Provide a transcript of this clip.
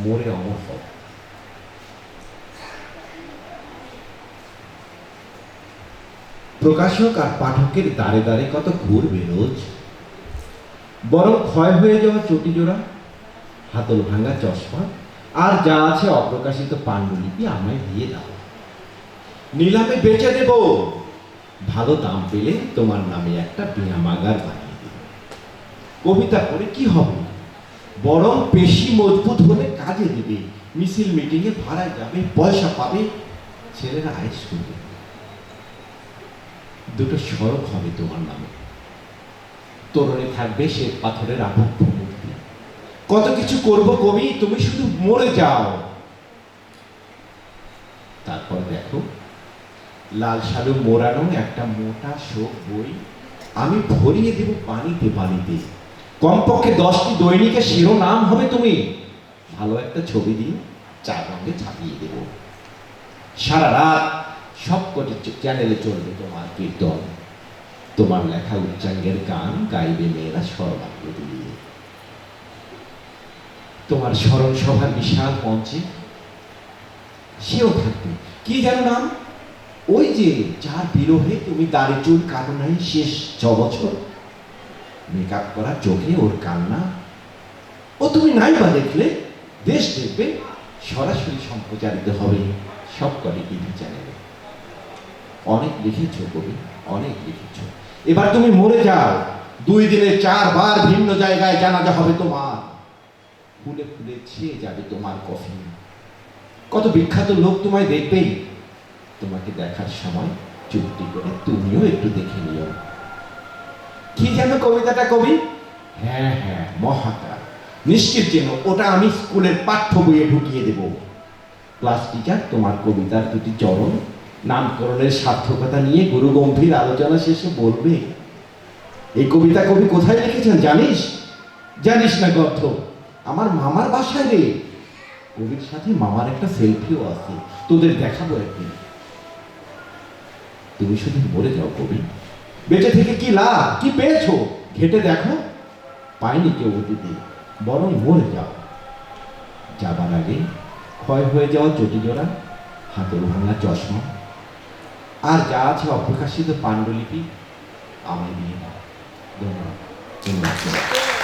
মরে অমর হব। প্রকাশক আর পাঠকের দ্বারে দ্বারে কত ঘুরবে রোজ, বরং ক্ষয় হয়ে যাওয়া চটি জোড়া, হাতল ভাঙা চশমা, আর যা আছে অপ্রকাশিত পাণ্ডুলিপি আমায় দিয়ে দাও। নিলামে বেচে দেব, ভালো দাম পেলে তোমার নামে একটা বিনামাগার বানিয়ে দেব। কবিতা পড়ে কি হবে, বরং পেশি মজবুত হলে কাজে দেবে। মিছিল মিটিংয়ে ভাড়ায় যাবে, পয়সা পাবে, ছেলেরা আয়েস করবে। দুটো সড়ক হবে তোমার নামে, তোরণে থাকবে শ্বেত পাথরের আবক্ষ মূর্তি। কত কিছু করব কবি, তুমি শুধু মরে যাও। তারপর দেখো, লাল সালু মোড়ানো একটা মোটা শোক বই আমি ভরিয়ে দেব পানিতে পানিতে। কমপক্ষে 10টি দৈনিকের শিরোনাম হবে তুমি। ভালো একটা ছবি দিয়ে 4 রঙে ছাপিয়ে দেব। সারা রাত সবকটি চ্যানেলে চলবে তোমার কীর্তন। তোমার লেখা উচ্চাঙ্গের গান গাইবে মেয়েরা সর্বাঙ্গ দিয়ে। তোমার স্মরণ সভার বিশাল মঞ্চে সেও থাকবে, কি যেন নাম, ওই যে যার বিরহে তুমি দাড়ি চুল কাটো নাই শেষ 6 বছর। মেকআপ করা চোখে ওর কান্না, ও তুমি নাই বা দেখলে। দেশ দেখবে, সরাসরি সম্প্রচারিত হবে সবকটি টিভি চ্যানেলে। অনেক লিখেছ কবি, অনেক লিখেছ। এবার তুমি মরে যাও। 2 দিনে 4 বার ভিন্ন জায়গায় জানাজা হবে তোমার। ফুলে ফুলে ছেয়ে যাবে তোমার কফিন। কত বিখ্যাত লোক তোমায় দেখবেই। তোমাকে দেখার সময় চুপটি করে তুমিও একটু দেখে নিও। কি যেন কবিতাটা কবি? হ্যাঁ হ্যাঁ, মহাকার। নিশ্চিত যেন ওটা আমি স্কুলের পাঠ্য বইয়ে ঢুকিয়ে দেব। ক্লাস টিচার তোমার কবিতার 2টি চরণ নামকরণের সার্থকতা নিয়ে গুরু গম্ভীর আলোচনা শেষে বলবে, এই কবিতা কবি কোথায় লিখেছেন জানিস? জানিস না গর্ধ, আমার মামার বাসায় রে। কবির সাথে মামার একটা সেলফিও আছে, তোদের দেখাবো একদিন। তুমি শুধু মরে যাও কবি। বেঁচে থেকে কি লাভ, কি পেয়েছো ঘেটে দেখো। পাইনি কেউ অতীতে, বরং মরে যাও। যাবার আগে ক্ষয় হয়ে যাওয়া চটি জোড়া, হাতল ভাঙা চশমা, আর যা আছে অপ্রকাশিত পাণ্ডুলিপি আমায় দিয়ে দাও। ধন্যবাদ।